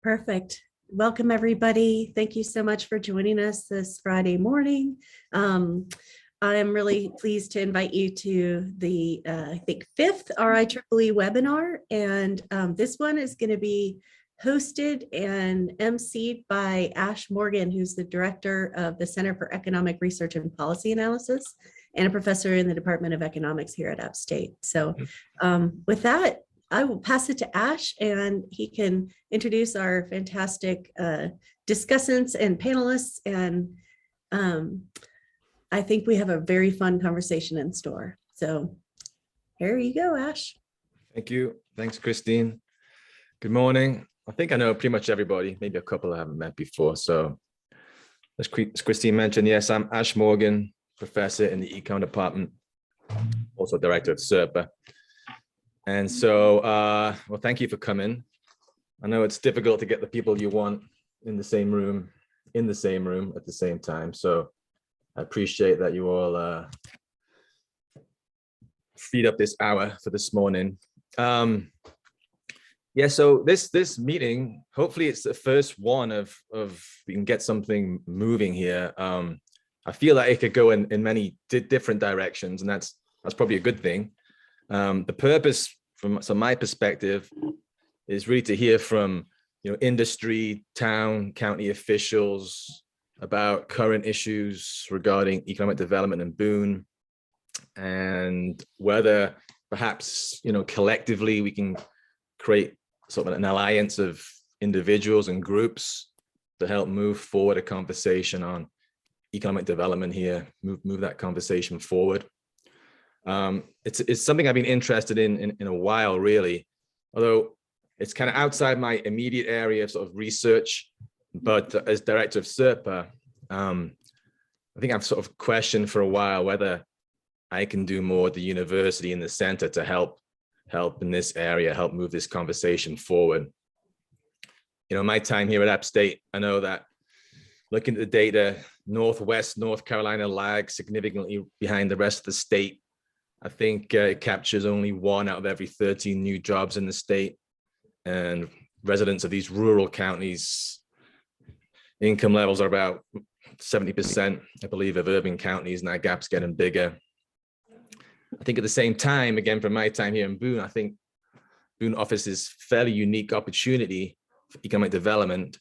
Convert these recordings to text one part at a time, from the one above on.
Perfect. Welcome, everybody. Thank you so much for joining us this Friday morning. I'm really pleased to invite you to the, I think, fifth RIEEE webinar. And this one is going to be hosted and emceed by Ash Morgan, who's the director of the Center for Economic Research and Policy Analysis and a professor in the Department of Economics here at AppState. So with that, I will pass it to Ash and he can introduce our fantastic discussants and panelists. And I think we have a very fun conversation in store. So here you go, Ash. Thank you. Thanks, Christine. Good morning. I think I know pretty much everybody, maybe a couple I haven't met before. So as Christine mentioned, yes, I'm Ash Morgan, professor in the econ department, also director of CERPA. And so, well, thank you for coming. I know it's difficult to get the people you want in the same room at the same time. So I appreciate that you all freed up this hour for this morning. Yeah, so this meeting, hopefully it's the first one of we can get something moving here. I feel like it could go in many different directions, and that's probably a good thing. The purpose from my perspective is really to hear from industry, town, county officials about current issues regarding economic development in Boone, and whether perhaps collectively we can create sort of an alliance of individuals and groups to help move forward a conversation on economic development here, move that conversation forward. It's something I've been interested in a while, really, although it's kind of outside my immediate area of sort of research. But as director of CERPA, I think I've sort of questioned for a while whether I can do more at the university and the center to help in this area, help move this conversation forward. My time here at AppState, I know that looking at the data, Northwest North Carolina lags significantly behind the rest of the state. I think it captures only 1 out of every 13 new jobs in the state, and residents of these rural counties, income levels are about 70%, I believe, of urban counties, and that gap's getting bigger. I think at the same time, again, from my time here in Boone, I think Boone offers this fairly unique opportunity for economic development.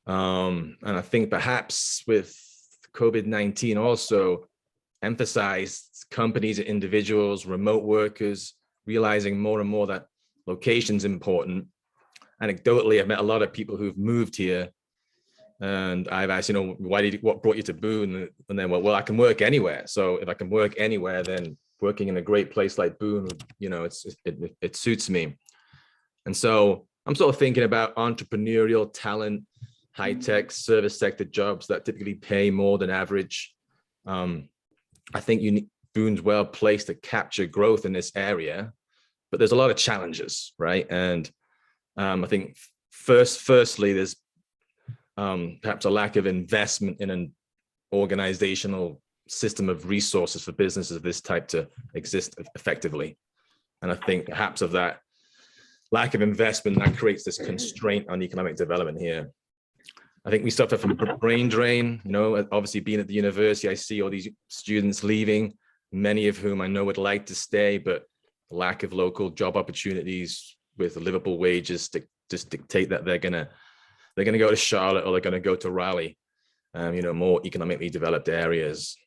And I think perhaps with COVID-19 also emphasized companies and individuals, remote workers, realizing more and more that location's important. Anecdotally, I've met a lot of people who've moved here, and I've asked, what brought you to Boone? And then, well, I can work anywhere. So if I can work anywhere, then working in a great place like Boone, it suits me. And so I'm sort of thinking about entrepreneurial talent, high-tech service sector jobs that typically pay more than average. I think Boone's well placed to capture growth in this area, but there's a lot of challenges, right? And I think firstly, there's perhaps a lack of investment in an organizational system of resources for businesses of this type to exist effectively. And I think perhaps of that lack of investment, that creates this constraint on economic development here. I think we suffer from brain drain. Obviously being at the university, I see all these students leaving, many of whom I know would like to stay, but the lack of local job opportunities with livable wages just dictate that they're gonna go to Charlotte, or they're gonna go to Raleigh, more economically developed areas.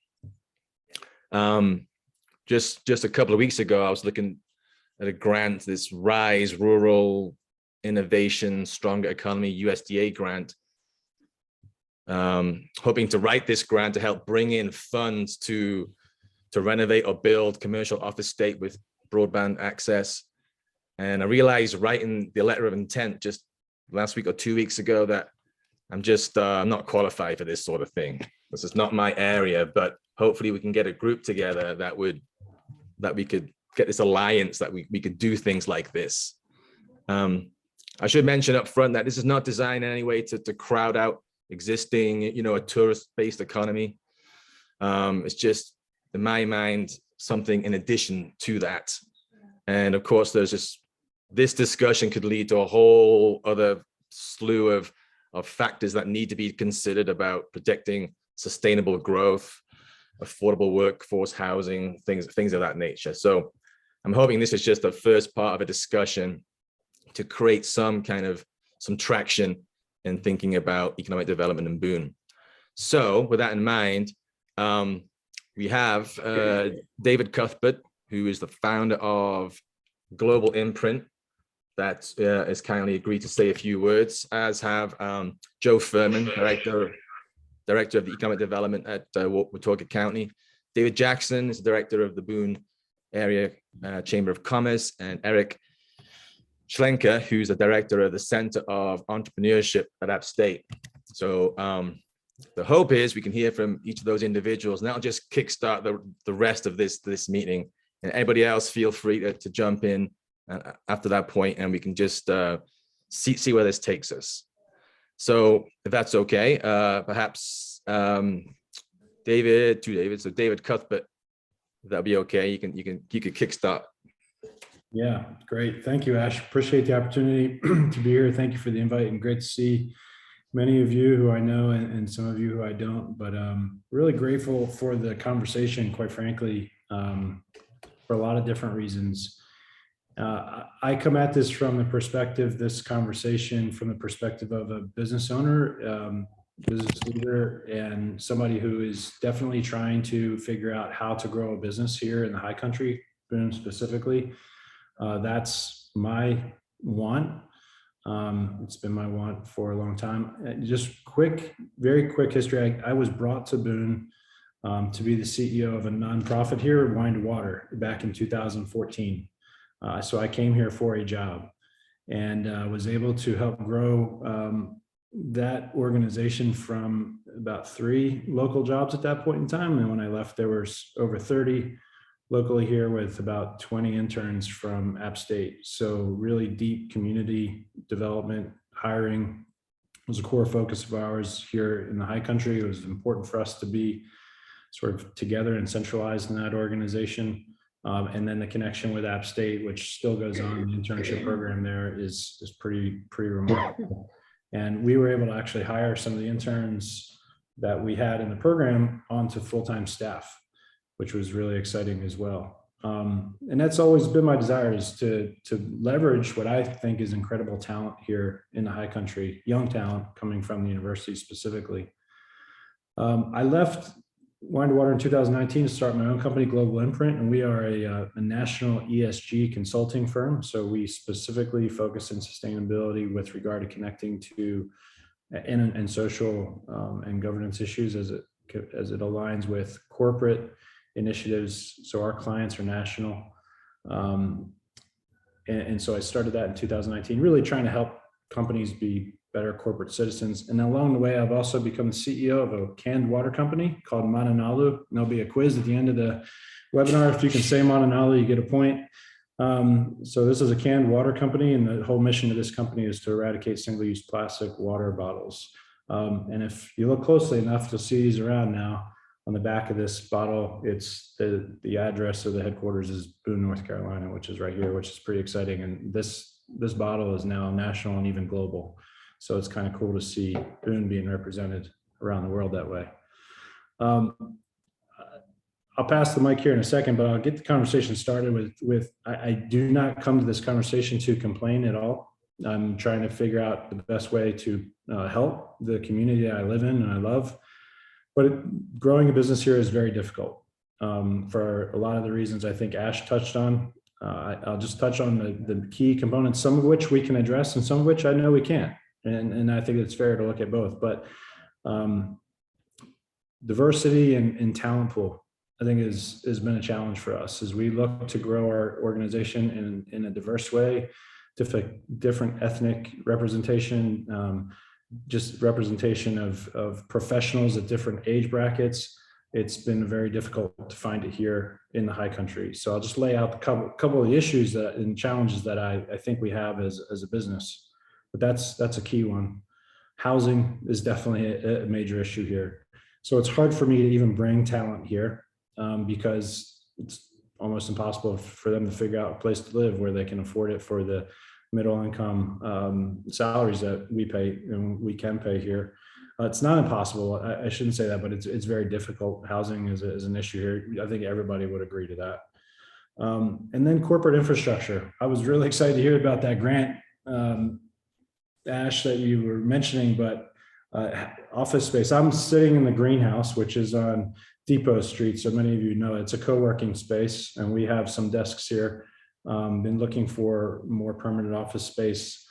Just a couple of weeks ago, I was looking at a grant, this RISE Rural Innovation Stronger Economy USDA grant, hoping to write this grant to help bring in funds to renovate or build commercial office state with broadband access. And I realized writing the letter of intent just last week or 2 weeks ago that I'm not qualified for this sort of thing. This is not my area, but hopefully we can get a group together that we could get this alliance, that we could do things like this. I should mention up front that this is not designed in any way to crowd out existing, a tourist-based economy. It's just, in my mind, something in addition to that. And of course, there's just, this discussion could lead to a whole other slew of factors that need to be considered about predicting sustainable growth, affordable workforce housing, things of that nature. So I'm hoping this is just the first part of a discussion to create some traction in thinking about economic development in Boone. So with that in mind, we have David Cuthbert, who is the founder of Global Imprint, that has kindly agreed to say a few words, as have Joe Furman, director of the economic development at Watauga County. David Jackson is the director of the Boone Area Chamber of Commerce, and Erich Schlenker, who's the director of the Center of Entrepreneurship at AppState. So the hope is we can hear from each of those individuals, and that'll just kickstart the rest of this meeting. And anybody else, feel free to jump in after that point, and we can just see where this takes us. So if that's okay, perhaps David Cuthbert, if that'll be okay. You could kickstart. Yeah, great. Thank you, Ash. Appreciate the opportunity to be here. Thank you for the invite, and great to see many of you who I know and some of you who I don't, but really grateful for the conversation, quite frankly, for a lot of different reasons. I come at this from the perspective, from the perspective of a business owner, business leader, and somebody who is definitely trying to figure out how to grow a business here in the high country, Boone specifically. That's my want. It's been my want for a long time. Just very quick history. I was brought to Boone to be the CEO of a nonprofit here, Wine to Water, back in 2014. So I came here for a job, and was able to help grow that organization from about 3 local jobs at that point in time. And when I left, there was over 30 locally here, with about 20 interns from AppState. So really deep community development, hiring was a core focus of ours here in the high country. It was important for us to be sort of together and centralized in that organization. And then the connection with AppState, which still goes on, the internship program there is pretty remarkable. And we were able to actually hire some of the interns that we had in the program onto full-time staff, which was really exciting as well. And that's always been my desire, is to leverage what I think is incredible talent here in the high country, young talent coming from the university specifically. I left Wine to Water in 2019 to start my own company, Global Imprint, and we are a national ESG consulting firm. So we specifically focus on sustainability with regard to connecting to and social and governance issues as it aligns with corporate initiatives. So our clients are national. And so I started that in 2019, really trying to help companies be better corporate citizens. And along the way, I've also become the CEO of a canned water company called Mananalu. And there'll be a quiz at the end of the webinar. If you can say Mananalu, you get a point. So this is a canned water company, and the whole mission of this company is to eradicate single-use plastic water bottles. And if you look closely enough, you'll see these around now. On the back of this bottle, it's the address of the headquarters is Boone, North Carolina, which is right here, which is pretty exciting. And this bottle is now national and even global. So it's kind of cool to see Boone being represented around the world that way. I'll pass the mic here in a second, but I'll get the conversation started with I do not come to this conversation to complain at all. I'm trying to figure out the best way to help the community I live in and I love. But growing a business here is very difficult for a lot of the reasons I think Ash touched on. I'll just touch on the key components, some of which we can address and some of which I know we can't. And I think it's fair to look at both. But diversity and talent pool, I think, has been a challenge for us as we look to grow our organization in a diverse way, different ethnic representation, just representation of professionals at different age brackets. It's been very difficult to find it here in the high country. So I'll just lay out a couple of the issues and challenges that I think we have as a business. But that's a key one. Housing is definitely a major issue here. So it's hard for me to even bring talent here because it's almost impossible for them to figure out a place to live where they can afford it for the middle income salaries that we pay and we can pay here. It's not impossible. I shouldn't say that, but it's very difficult. Housing is an issue here. I think everybody would agree to that. And then corporate infrastructure. I was really excited to hear about that grant, Ash, that you were mentioning, but office space. I'm sitting in the greenhouse, which is on Depot Street. So many of you know it's a co-working space, and we have some desks here. Been looking for more permanent office space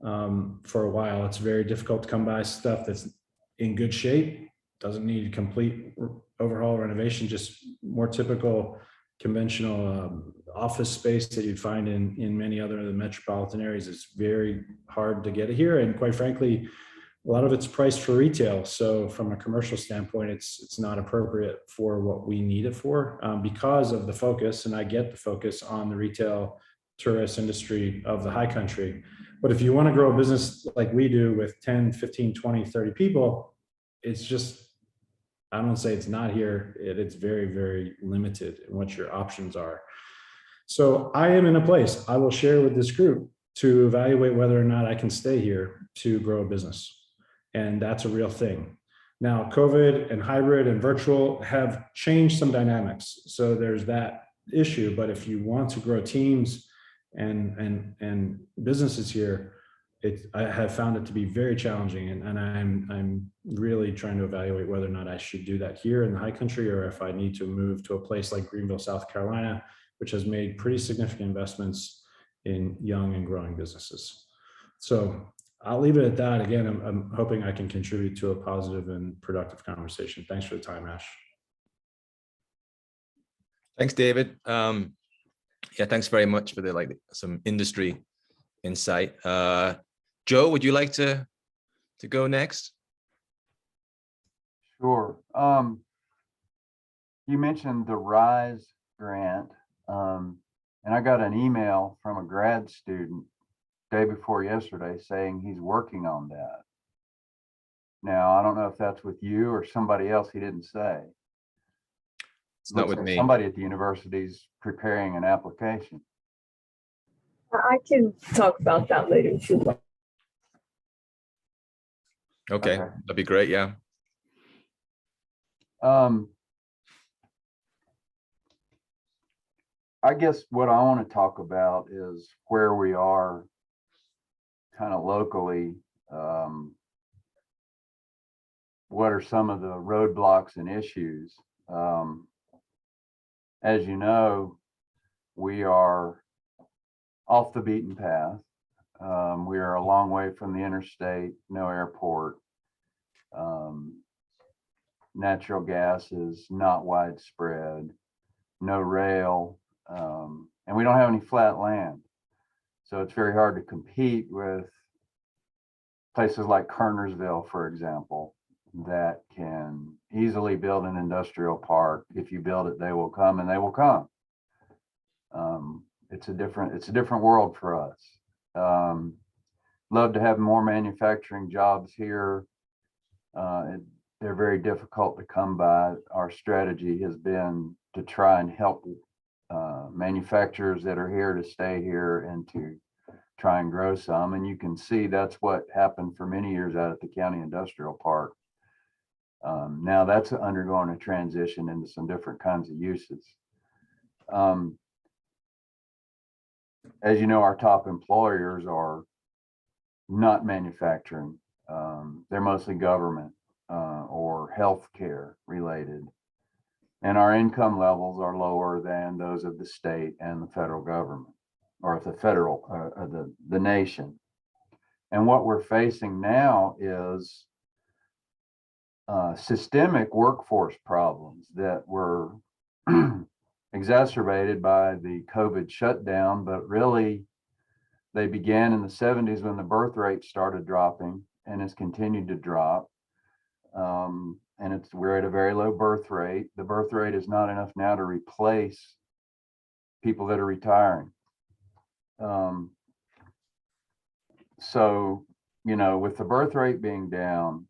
for a while. It's very difficult to come by stuff that's in good shape, doesn't need complete overhaul renovation, just more typical conventional office space that you'd find in many other of the metropolitan areas. It's very hard to get it here, and quite frankly, a lot of it's priced for retail. So from a commercial standpoint, it's not appropriate for what we need it for because of the focus, and I get the focus on the retail tourist industry of the high country. But if you want to grow a business like we do with 10, 15, 20, 30 people, it's just, I don't say it's not here. It's very, very limited in what your options are. So I am in a place I will share with this group to evaluate whether or not I can stay here to grow a business. And that's a real thing. Now, COVID and hybrid and virtual have changed some dynamics. So there's that issue. But if you want to grow teams and businesses here, I have found it to be very challenging, and I'm really trying to evaluate whether or not I should do that here in the high country, or if I need to move to a place like Greenville, South Carolina, which has made pretty significant investments in young and growing businesses. So I'll leave it at that. Again, I'm hoping I can contribute to a positive and productive conversation. Thanks for the time, Ash. Thanks, David. Yeah, thanks very much for some industry insight. Joe, would you like to go next? Sure. You mentioned the RISE grant, and I got an email from a grad student day before yesterday saying he's working on that. Now, I don't know if that's with you or somebody else. He didn't say. It's not with me. Somebody at the university's preparing an application. I can talk about that later if you like. Okay, that'd be great. Yeah. I guess what I want to talk about is where we are kind of locally. What are some of the roadblocks and issues? As you know, we are off the beaten path. We are a long way from the interstate, no airport. Natural gas is not widespread, no rail, and we don't have any flat land. So it's very hard to compete with places like Kernersville, for example, that can easily build an industrial park. If you build it, they will come, and they will come. It's a different world for us. Love to have more manufacturing jobs here. They're very difficult to come by. Our strategy has been to try and help manufacturers that are here to stay here and to try and grow some. And you can see that's what happened for many years out at the County Industrial Park. Now that's undergoing a transition into some different kinds of uses. As you know, our top employers are not manufacturing. They're mostly government or healthcare related. And our income levels are lower than those of the state and the federal government, or the federal, or the nation. And what we're facing now is systemic workforce problems that were exacerbated by the COVID shutdown, but really they began in the 70s when the birth rate started dropping and has continued to drop. And we're at a very low birth rate. The birth rate is not enough now to replace people that are retiring. So, you know, with the birth rate being down,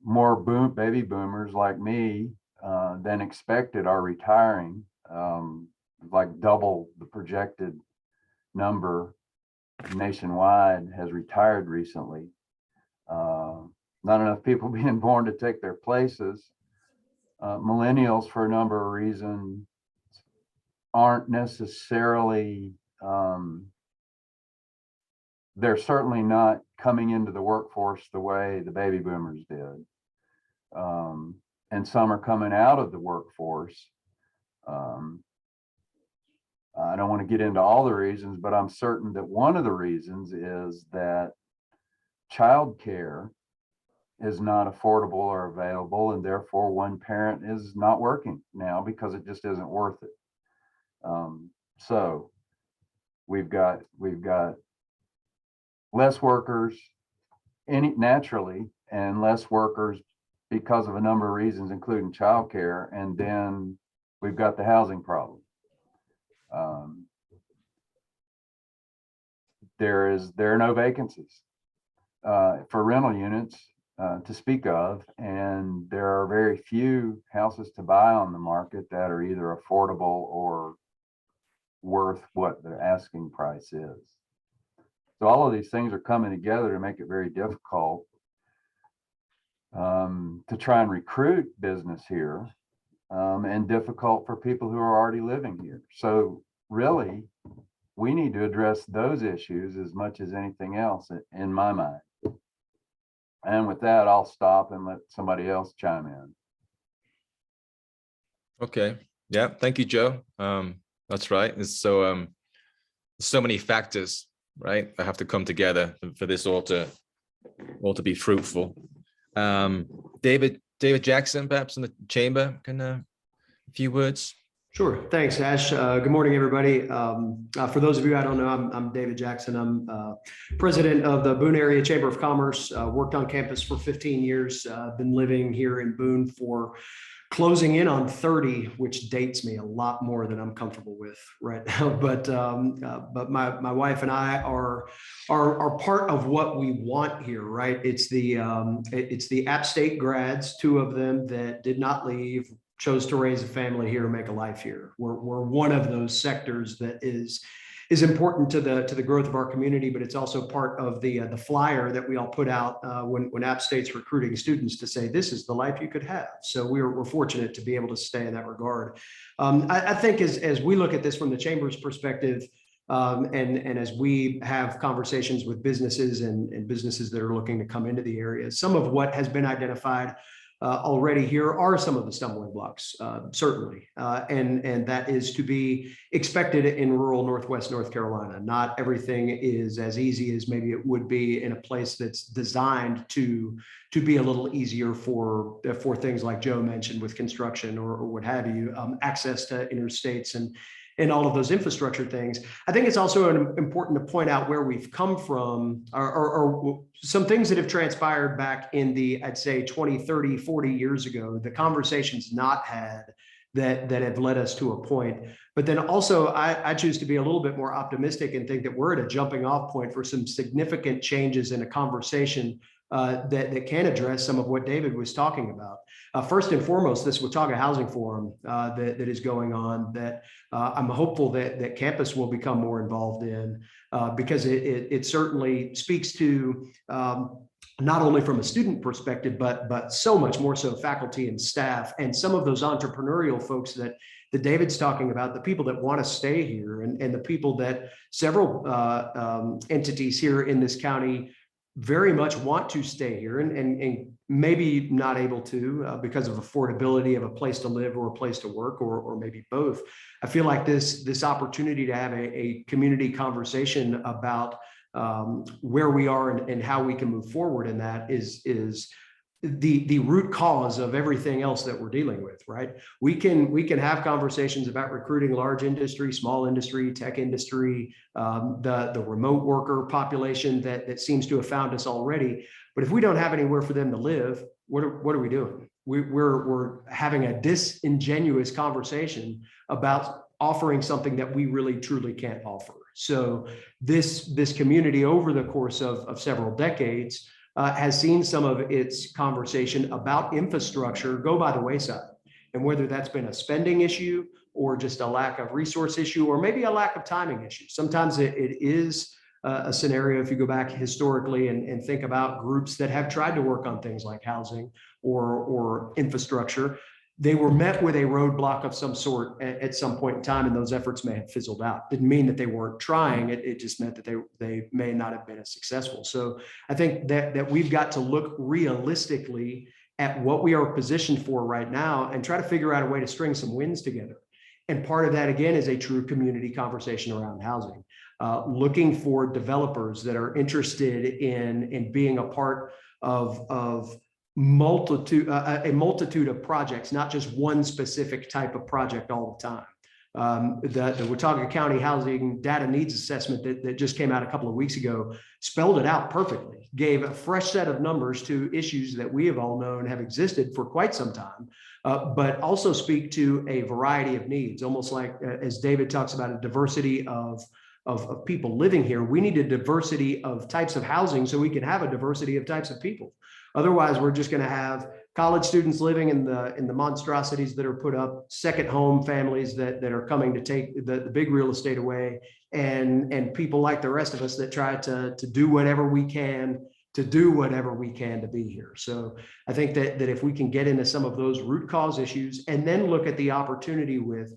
more baby boomers like me than expected are retiring, like double the projected number nationwide has retired recently. Not enough people being born to take their places. Millennials, for a number of reasons, aren't necessarily, they're certainly not coming into the workforce the way the baby boomers did. And some are coming out of the workforce. I don't want to get into all the reasons, but I'm certain that one of the reasons is that childcare is not affordable or available, and therefore one parent is not working now because it just isn't worth it. So we've got less workers naturally, and less workers because of a number of reasons, including childcare, and then we've got the housing problem. There are no vacancies for rental units to speak of, and there are very few houses to buy on the market that are either affordable or worth what the asking price is. So all of these things are coming together to make it very difficult to try and recruit business here, and difficult for people who are already living here. So really, we need to address those issues as much as anything else, in my mind. And with that, I'll stop and let somebody else chime in. Okay. Yeah. Thank you, Joe. That's right. There's so many factors, right, that have to come together for this all to be fruitful. David Jackson, perhaps in the chamber, can a few words. Sure. Thanks, Ash. Good morning, everybody. For those of you I don't know, I'm David Jackson. I'm president of the Boone Area Chamber of Commerce. Worked on campus for 15 years. Been living here in Boone for closing in on 30, which dates me a lot more than I'm comfortable with right now. But my wife and I are part of what we want here, right? It's the AppState grads, 2 of them that did not leave, chose to raise a family here and make a life here. We're one of those sectors that is important to the growth of our community, but it's also part of the flyer that we all put out when AppState's recruiting students to say, this is the life you could have. So we're fortunate to be able to stay in that regard. I think as we look at this from the Chamber's perspective, and as we have conversations with businesses and businesses that are looking to come into the area, some of what has been identified already here are some of the stumbling blocks, certainly, and that is to be expected in rural Northwest North Carolina. Not everything is as easy as maybe it would be in a place that's designed to be a little easier for things like Joe mentioned with construction or what have you, access to interstates and all of those infrastructure things. I think it's also important to point out where we've come from, or some things that have transpired back in the, I'd say 20, 30, 40 years ago, the conversations not had that have led us to a point. But then also I choose to be a little bit more optimistic and think that we're at a jumping off point for some significant changes in a conversation that can address some of what David was talking about. First and foremost, this Watauga Housing Forum that is going on, that I'm hopeful that campus will become more involved in, because it certainly speaks to not only from a student perspective, but so much more so faculty and staff and some of those entrepreneurial folks that David's talking about, the people that want to stay here and the people that several entities here in this county very much want to stay here and maybe not able to because of affordability of a place to live or a place to work or maybe both. I feel like this opportunity to have a community conversation about where we are and how we can move forward in that is the root cause of everything else that we're dealing with, right? We can have conversations about recruiting large industry, small industry, tech industry, the remote worker population that seems to have found us already. But if we don't have anywhere for them to live, what are we doing? We're having a disingenuous conversation about offering something that we really truly can't offer. So this community over the course of several decades has seen some of its conversation about infrastructure go by the wayside. And whether that's been a spending issue or just a lack of resource issue, or maybe a lack of timing issue. Sometimes it is a scenario if you go back historically and think about groups that have tried to work on things like housing or infrastructure. They were met with a roadblock of some sort at some point in time, and those efforts may have fizzled out. Didn't mean that they weren't trying. It just meant that they may not have been as successful. So I think that we've got to look realistically at what we are positioned for right now and try to figure out a way to string some wins together. And part of that, again, is a true community conversation around housing. Looking for developers that are interested in being a part of a multitude of projects, not just one specific type of project all the time. The Watauga County Housing Data Needs Assessment that just came out a couple of weeks ago spelled it out perfectly, gave a fresh set of numbers to issues that we have all known have existed for quite some time, but also speak to a variety of needs, almost like, as David talks about, a diversity of people living here. We need a diversity of types of housing so we can have a diversity of types of people. Otherwise, we're just going to have college students living in the monstrosities that are put up, second home families that are coming to take the big real estate away, and people like the rest of us that try to do whatever we can to be here. So I think that if we can get into some of those root cause issues and then look at the opportunity with,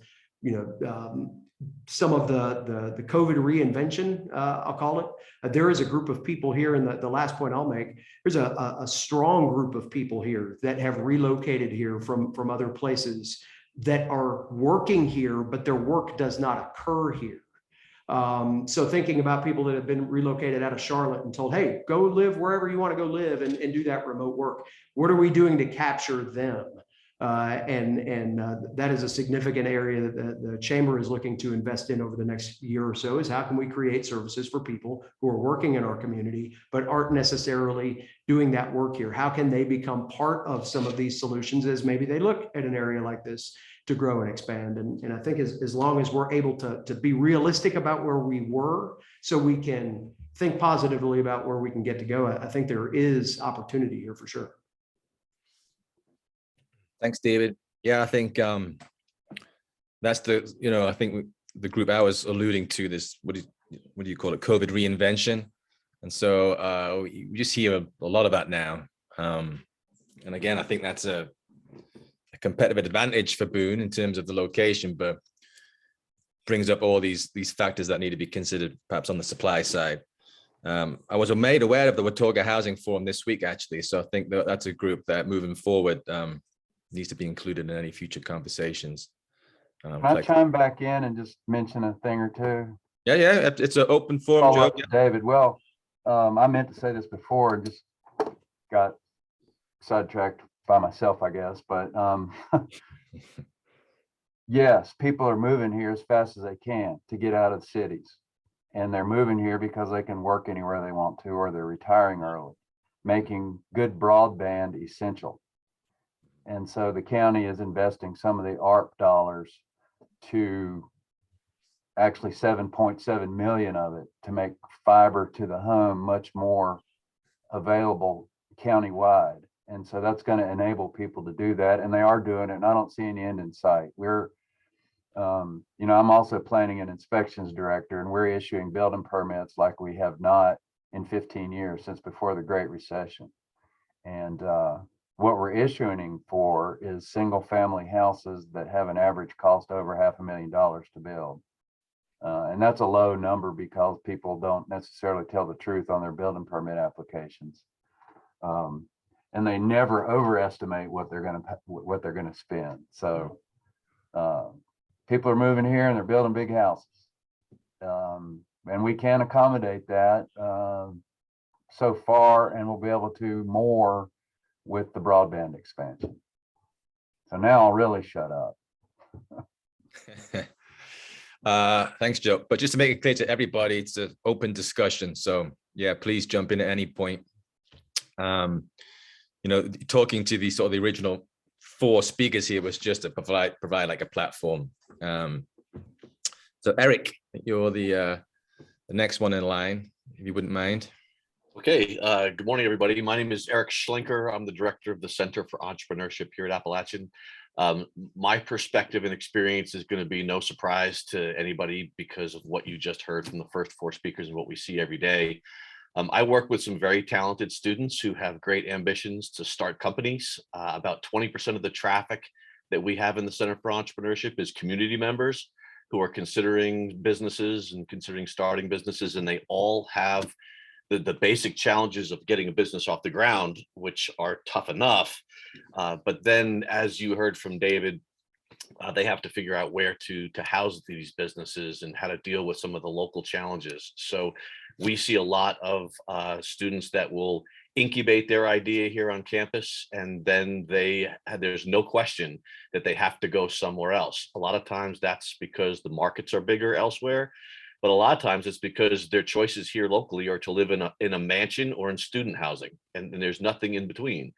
some of the COVID reinvention, I'll call it. There is a group of people here, and the last point I'll make, there's a strong group of people here that have relocated here from other places that are working here, but their work does not occur here. So thinking about people that have been relocated out of Charlotte and told, hey, go live wherever you want to go live and do that remote work. What are we doing to capture them? That is a significant area that the chamber is looking to invest in over the next year or so, is how can we create services for people who are working in our community but aren't necessarily doing that work here? How can they become part of some of these solutions as maybe they look at an area like this to grow and expand? And I think as long as we're able to be realistic about where we were, so we can think positively about where we can get to go, I think there is opportunity here for sure. Thanks, David. Yeah, I think that's I think the group I was alluding to, this, what do you call it, COVID reinvention. And so we just hear a lot of that now. And again, I think that's a competitive advantage for Boone in terms of the location, but brings up all these factors that need to be considered perhaps on the supply side. I was made aware of the Watauga Housing Forum this week, actually. So I think that's a group that moving forward needs to be included in any future conversations. Can I chime back in and just mention a thing or two? Yeah, it's an open forum, Joe. Yeah. David, well, I meant to say this before and just got sidetracked by myself, I guess, but yes, people are moving here as fast as they can to get out of cities, and they're moving here because they can work anywhere they want to, or they're retiring early, making good broadband essential. And so the county is investing some of the ARP dollars to actually 7.7 million of it to make fiber to the home much more available countywide. And so that's going to enable people to do that. And they are doing it. And I don't see any end in sight. We're, I'm also planning an inspections director, and we're issuing building permits like we have not in 15 years, since before the Great Recession. And what we're issuing for is single family houses that have an average cost over $500,000 to build. And that's a low number because people don't necessarily tell the truth on their building permit applications. And they never overestimate what they're going to spend. So people are moving here and they're building big houses. And we can accommodate that so far, and we'll be able to more with the broadband expansion. So now I'll really shut up. Thanks, Joe. But just to make it clear to everybody, it's an open discussion. So yeah, please jump in at any point. Talking to the original 4 speakers here was just to provide like a platform. So Erich, you're the next one in line, if you wouldn't mind. Okay, good morning, everybody. My name is Erich Schlinker. I'm the director of the Center for Entrepreneurship here at Appalachian. My perspective and experience is going to be no surprise to anybody because of what you just heard from the first 4 speakers and what we see every day. I work with some very talented students who have great ambitions to start companies. About 20% of the traffic that we have in the Center for Entrepreneurship is community members who are considering businesses and considering starting businesses, and they all have the basic challenges of getting a business off the ground, which are tough enough. But then, as you heard from David, they have to figure out where to house these businesses and how to deal with some of the local challenges. So we see a lot of students that will incubate their idea here on campus, and then there's no question that they have to go somewhere else. A lot of times that's because the markets are bigger elsewhere, but a lot of times it's because their choices here locally are to live in a mansion or in student housing, and there's nothing in between.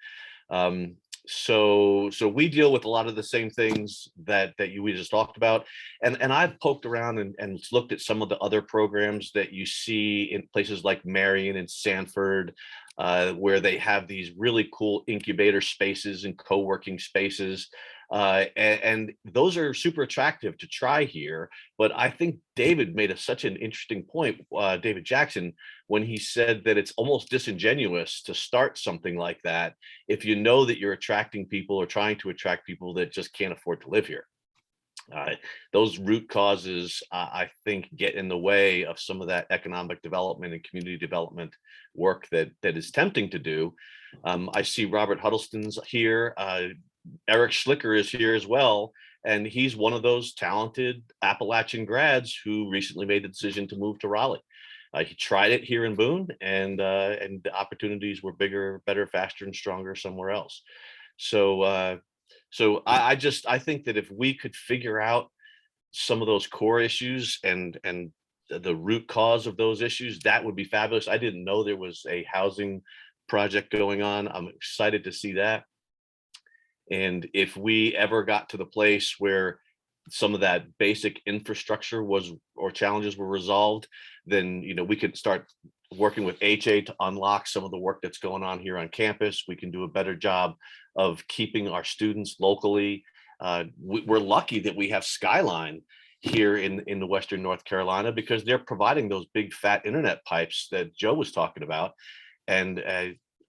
So we deal with a lot of the same things that we just talked about. And I've poked around and looked at some of the other programs that you see in places like Marion and Sanford, where they have these really cool incubator spaces and co-working spaces. And those are super attractive to try here. But I think David made such an interesting point, David Jackson, when he said that it's almost disingenuous to start something like that if you know that you're attracting people or trying to attract people that just can't afford to live here. Those root causes, I think, get in the way of some of that economic development and community development work that is tempting to do. I see Robert Huddleston's here. Erich Schlinker is here as well, and he's one of those talented Appalachian grads who recently made the decision to move to Raleigh. He tried it here in Boone, and the opportunities were bigger, better, faster, and stronger somewhere else. So I think that if we could figure out some of those core issues and the root cause of those issues, that would be fabulous. I didn't know there was a housing project going on. I'm excited to see that. And if we ever got to the place where some of that basic infrastructure or challenges were resolved, then we could start working with HA to unlock some of the work that's going on here on campus. We can do a better job of keeping our students locally. We're lucky that we have Skyline here in the Western North Carolina, because they're providing those big fat internet pipes that Joe was talking about. And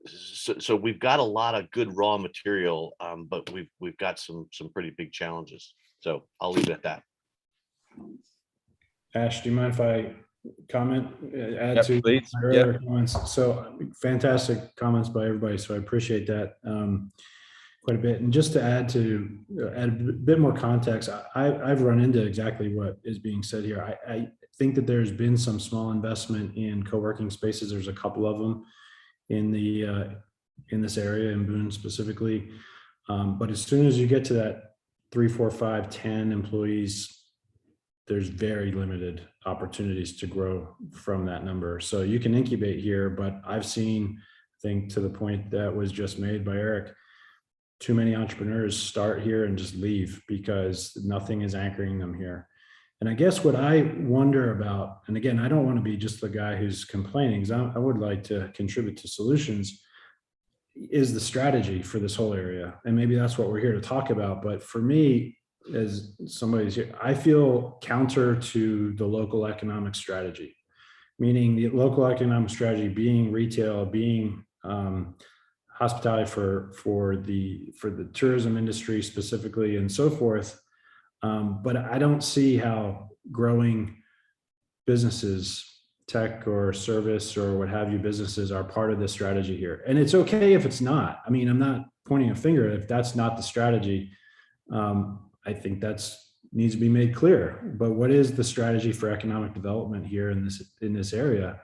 so we've got a lot of good raw material, but we've got some pretty big challenges. So I'll leave it at that. Ash, do you mind if I comment, add Yep, to please. my earlier comments? So fantastic comments by everybody. So I appreciate that quite a bit. And just to add a bit more context, I've run into exactly what is being said here. I think that there's been some small investment in co-working spaces. There's a couple of them in this area in Boone specifically. But as soon as you get to that 3, 4, 5, 10 employees, there's very limited opportunities to grow from that number. So you can incubate here, but I've seen, I think, to the point that was just made by Erich, too many entrepreneurs start here and just leave because nothing is anchoring them here. And I guess what I wonder about, and again, I don't want to be just the guy who's complaining, because I would like to contribute to solutions, is the strategy for this whole area. And maybe that's what we're here to talk about. But for me, as somebody's here, I feel counter to the local economic strategy, meaning the local economic strategy being retail, being hospitality for the tourism industry specifically, and so forth. But I don't see how growing businesses, tech or service or what have you businesses, are part of this strategy here. And it's okay if it's not. I mean, I'm not pointing a finger if that's not the strategy. I think needs to be made clear. But what is the strategy for economic development here in this area?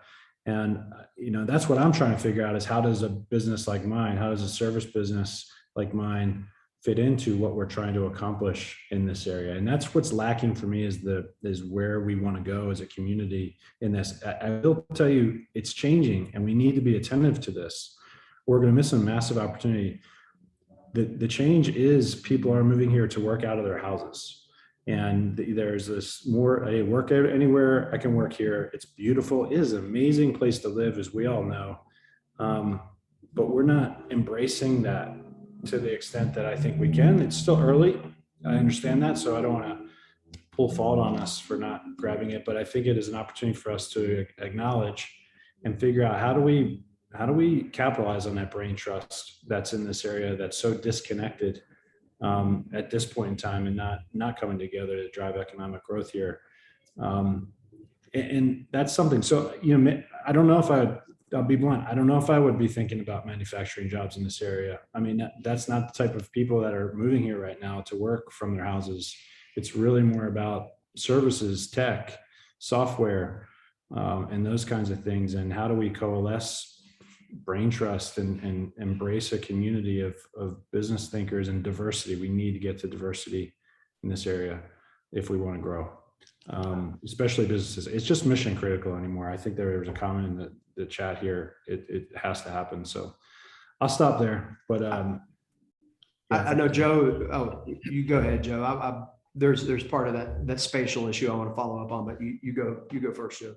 And that's what I'm trying to figure out, is how does a business like mine, how does a service business like mine fit into what we're trying to accomplish in this area? And that's what's lacking for me, is where we want to go as a community in this. I will tell you, it's changing, and we need to be attentive to this. We're going to miss a massive opportunity. The change is people are moving here to work out of their houses. And there's this more, hey, work out anywhere, I can work here. It's beautiful. It is an amazing place to live, as we all know. But we're not embracing that to the extent that I think we can. It's still early. I understand that, so I don't want to pull fault on us for not grabbing it, but I think it is an opportunity for us to acknowledge and figure out how do we capitalize on that brain trust that's in this area that's so disconnected at this point in time and not coming together to drive economic growth here. And that's something. So, I don't know if I'll be blunt. I don't know if I would be thinking about manufacturing jobs in this area. I mean, that's not the type of people that are moving here right now to work from their houses. It's really more about services, tech, software, and those kinds of things. And how do we coalesce brain trust and embrace a community of business thinkers and diversity? We need to get to diversity in this area if we want to grow, especially businesses. It's just mission critical anymore. I think there was a comment in the chat here. It has to happen. So I'll stop there. But I know, Joe. Oh, you go ahead, Joe. There's part of that spatial issue I want to follow up on, but you go first, Joe.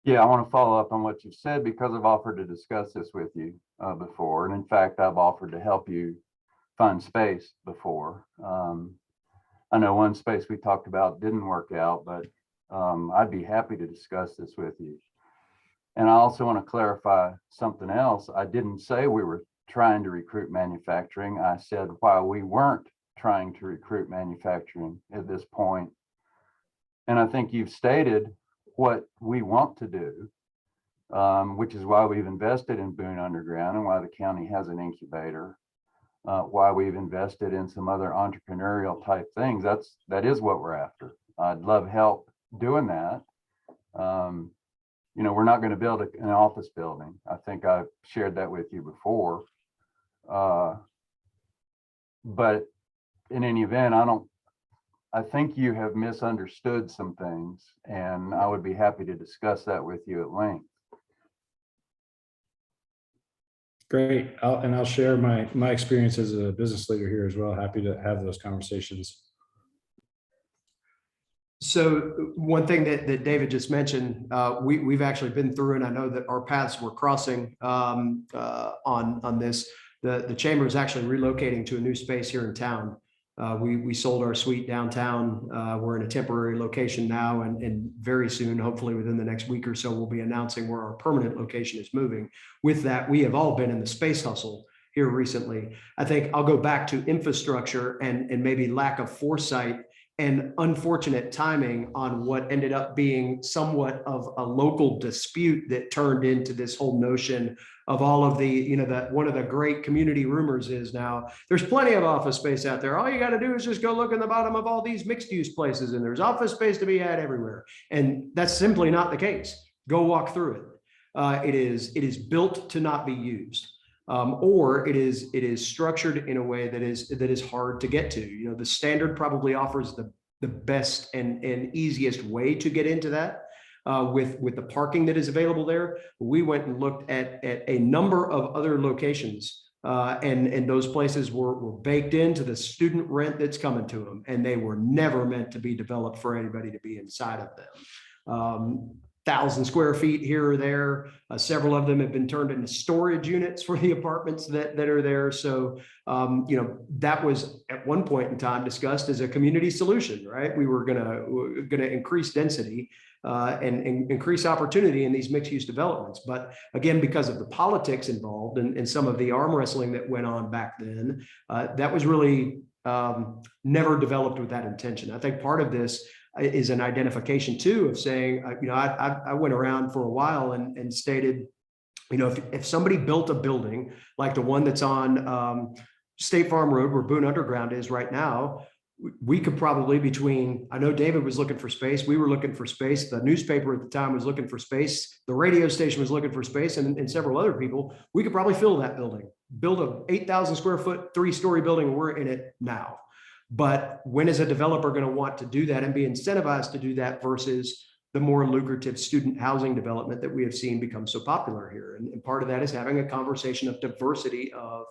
Yeah, I want to follow up on what you said because I've offered to discuss this with you before. And in fact, I've offered to help you find space before. I know one space we talked about didn't work out, but I'd be happy to discuss this with you. And I also want to clarify something else. I didn't say we were trying to recruit manufacturing. I said while we weren't trying to recruit manufacturing at this point. And I think you've stated what we want to do, which is why we've invested in Boone Underground and why the county has an incubator, why we've invested in some other entrepreneurial type things. That is what we're after. I'd love help doing that. We're not going to build an office building. I think I've shared that with you before. But in any event, I think you have misunderstood some things, and I would be happy to discuss that with you at length. great. I'll share my experience as a business leader here as well. Happy to have those conversations. So one thing that David just mentioned, we've actually been through, and I know that our paths were crossing on this. The chamber is actually relocating to a new space here in town. We sold our suite downtown. We're in a temporary location now, and very soon, hopefully within the next week or so, we'll be announcing where our permanent location is moving. With that, we have all been in the space hustle here recently. I think I'll go back to infrastructure and maybe lack of foresight and unfortunate timing on what ended up being somewhat of a local dispute that turned into this whole notion of all of the, that one of the great community rumors is now there's plenty of office space out there. All you got to do is just go look in the bottom of all these mixed use places and there's office space to be had everywhere. And that's simply not the case. Go walk through it. It is built to not be used. Or it is structured in a way that is hard to get to. The standard probably offers the best and easiest way to get into that with the parking that is available there. We went and looked at a number of other locations and those places were baked into the student rent that's coming to them, and they were never meant to be developed for anybody to be inside of them. 1,000 square feet here or there. Several of them have been turned into storage units for the apartments that are there. So, that was at one point in time discussed as a community solution, right? We were gonna increase density and increase opportunity in these mixed use developments. But again, because of the politics involved and some of the arm wrestling that went on back then, that was really never developed with that intention. I think part of this is an identification too of saying, I went around for a while and stated, if somebody built a building like the one that's on State Farm Road where Boone Underground is right now, we could probably I know David was looking for space. We were looking for space. The newspaper at the time was looking for space. The radio station was looking for space and several other people. We could probably fill that building, build a 8,000 square foot, 3-story building. We're in it now. But when is a developer going to want to do that and be incentivized to do that versus the more lucrative student housing development that we have seen become so popular here? And part of that is having a conversation of diversity of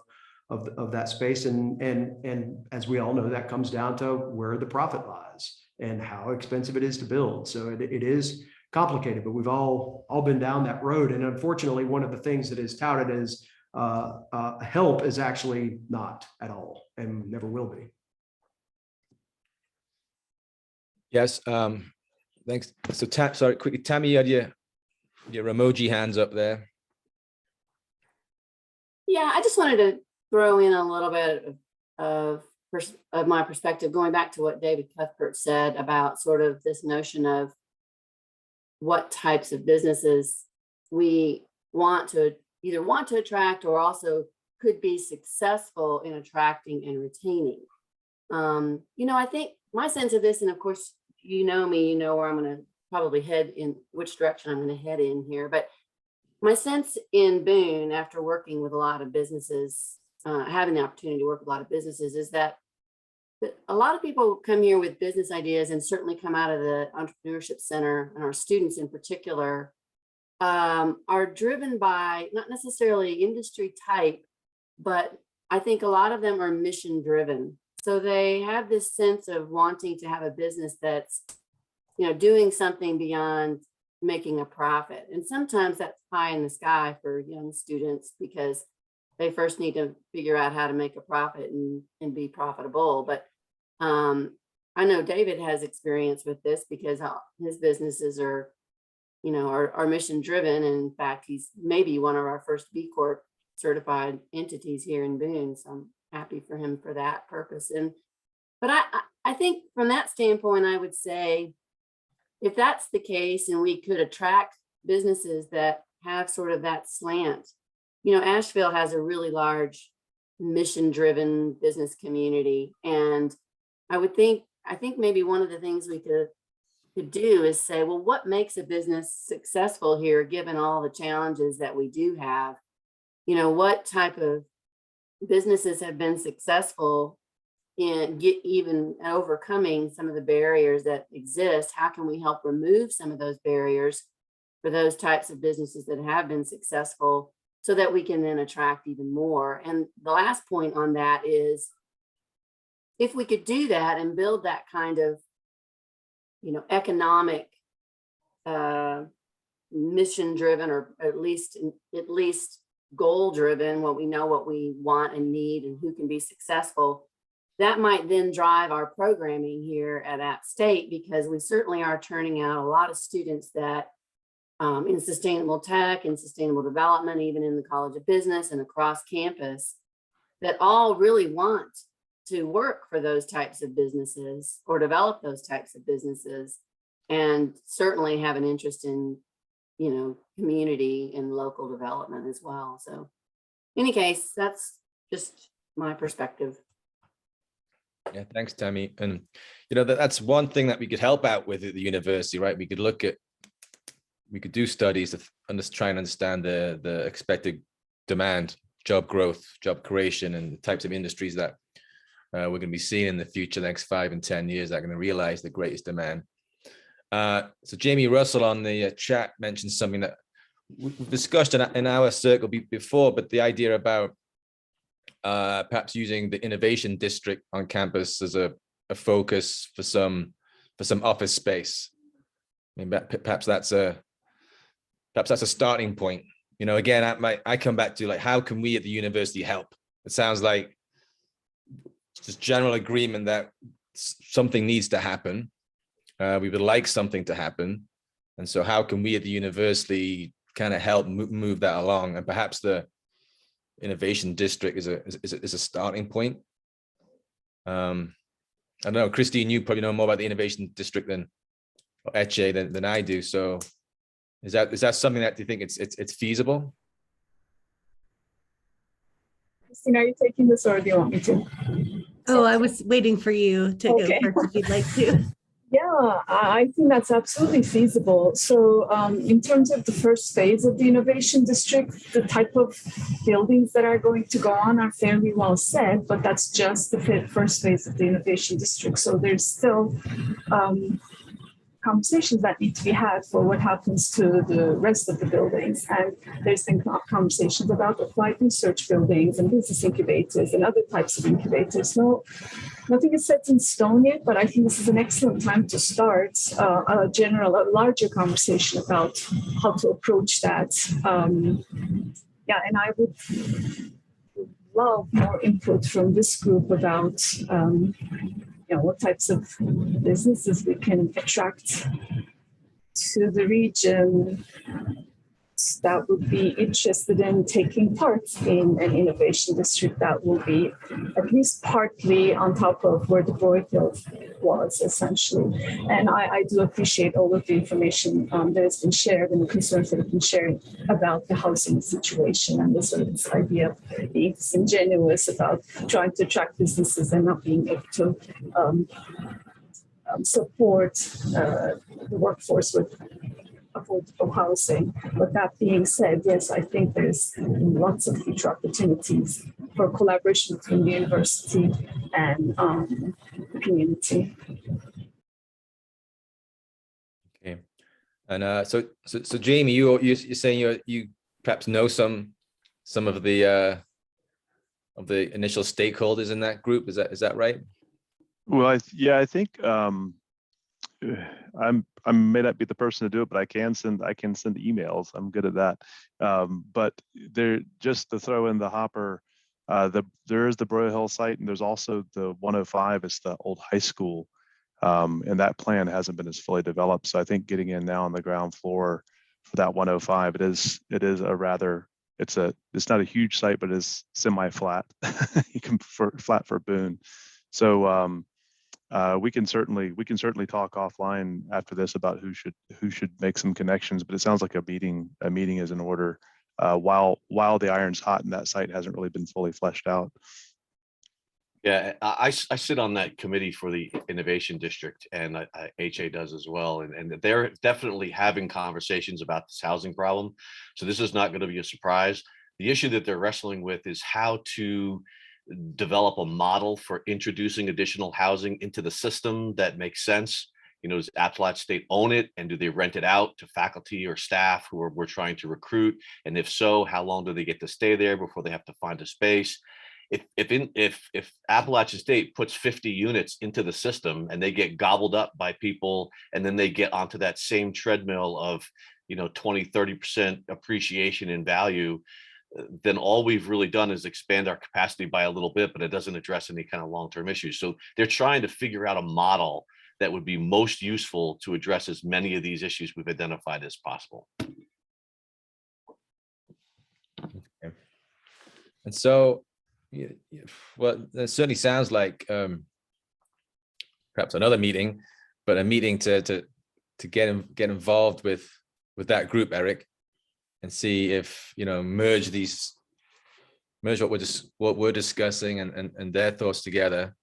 that space. And as we all know, that comes down to where the profit lies and how expensive it is to build. So it is complicated, but we've all been down that road. And unfortunately, one of the things that is touted as help is actually not at all and never will be. Yes, thanks. So sorry, quickly, Tammy, you had your emoji hands up there. Yeah, I just wanted to throw in a little bit of my perspective, going back to what David Cuthbert said about sort of this notion of what types of businesses we either want to attract or also could be successful in attracting and retaining. I think my sense of this, and of course, you know me, you know where I'm going to probably head in, which direction I'm going to head in here. But my sense in Boone, after working with a lot of businesses, having the opportunity to work with a lot of businesses, is that a lot of people come here with business ideas, and certainly come out of the Entrepreneurship Center, and our students in particular are driven by not necessarily industry type, but I think a lot of them are mission driven. So they have this sense of wanting to have a business that's, doing something beyond making a profit. And sometimes that's pie in the sky for young students, because they first need to figure out how to make a profit and be profitable. But I know David has experience with this, because his businesses are mission driven. And in fact, he's maybe one of our first B Corp certified entities here in Boone. So I'm happy for him for that purpose. But I think from that standpoint, I would say, if that's the case, and we could attract businesses that have sort of that slant, Asheville has a really large mission driven business community. And I think maybe one of the things we could do is say, well, what makes a business successful here, given all the challenges that we do have? What type of businesses have been successful in even overcoming some of the barriers that exist? How can we help remove some of those barriers for those types of businesses that have been successful, so that we can then attract even more? And the last point on that is, if we could do that and build that kind of economic mission driven, or at least goal driven, what we want and need and who can be successful, that might then drive our programming here at AppState, because we certainly are turning out a lot of students that in sustainable tech and sustainable development, even in the College of Business and across campus, that all really want to work for those types of businesses or develop those types of businesses, and certainly have an interest in, community and local development as well. So in any case, that's just my perspective. Yeah, thanks, Tammy. And that's one thing that we could help out with at the university, right? We could do studies to try and understand the expected demand, job growth, job creation, and the types of industries that we're going to be seeing in the future, the next 5 and 10 years, that are going to realize the greatest demand. So Jamie Russell on the chat mentioned something that we've discussed in our circle before, but the idea about perhaps using the innovation district on campus as a focus for some office space. I mean, perhaps that's a starting point. Again, I come back to, like, how can we at the university help? It sounds like just general agreement that something needs to happen. We would like something to happen. And so how can we at the university kind of help move that along? And perhaps the innovation district is a starting point. I don't know, Christine, you probably know more about the innovation district than I do. So is that something that you think it's feasible? Christine, are you taking this, or do you want me to? Oh, I was waiting for you to go first if you'd like to. Yeah, I think that's absolutely feasible. So in terms of the first phase of the innovation district, the type of buildings that are going to go on are fairly well set, but that's just the first phase of the innovation district. So there's still conversations that need to be had for what happens to the rest of the buildings. And there's been conversations about applied research buildings and business incubators and other types of incubators. No, nothing is set in stone yet, but I think this is an excellent time to start a larger conversation about how to approach that. yeah, and I would love more input from this group about what types of businesses we can attract to the region that would be interested in taking part in an innovation district that will be at least partly on top of where the Broadfield was, essentially. And I do appreciate all of the information that has been shared and the concerns that have been shared about the housing situation and the sort of this idea of being disingenuous about trying to attract businesses and not being able to support the workforce with affordable housing. But that being said, yes, I think there's lots of future opportunities for collaboration between the university and the community. Okay, and so Jamie, you're saying you perhaps know some of the initial stakeholders in that group. Is that right? Well, I think I may not be the person to do it, but I can send emails. I'm good at that. But there, just to throw in the hopper, there is the Broyhill Hill site, and there's also the 105. It's the old high school, and that plan hasn't been as fully developed. So I think getting in now on the ground floor for that 105, it is a rather, it's not a huge site, but it's semi-flat. You can flat for Boone. So we can certainly talk offline after this about who should make some connections, but it sounds like a meeting is in order while the iron's hot and that site hasn't really been fully fleshed out. Yeah, I sit on that committee for the innovation district, and HA does as well, and they're definitely having conversations about this housing problem. So this is not going to be a surprise. The issue that they're wrestling with is how to develop a model for introducing additional housing into the system that makes sense. You know, does AppState own it, and do they rent it out to faculty or staff who we're trying to recruit? And if so, how long do they get to stay there before they have to find a space? If Appalachian State puts 50 units into the system and they get gobbled up by people, and then they get onto that same treadmill of 20-30% appreciation in value, then all we've really done is expand our capacity by a little bit, but it doesn't address any kind of long-term issues. So they're trying to figure out a model that would be most useful to address as many of these issues we've identified as possible. Okay. And so, well, it certainly sounds like perhaps another meeting, but a meeting to get involved with that group, Erich, and see if merge what we're discussing and their thoughts together.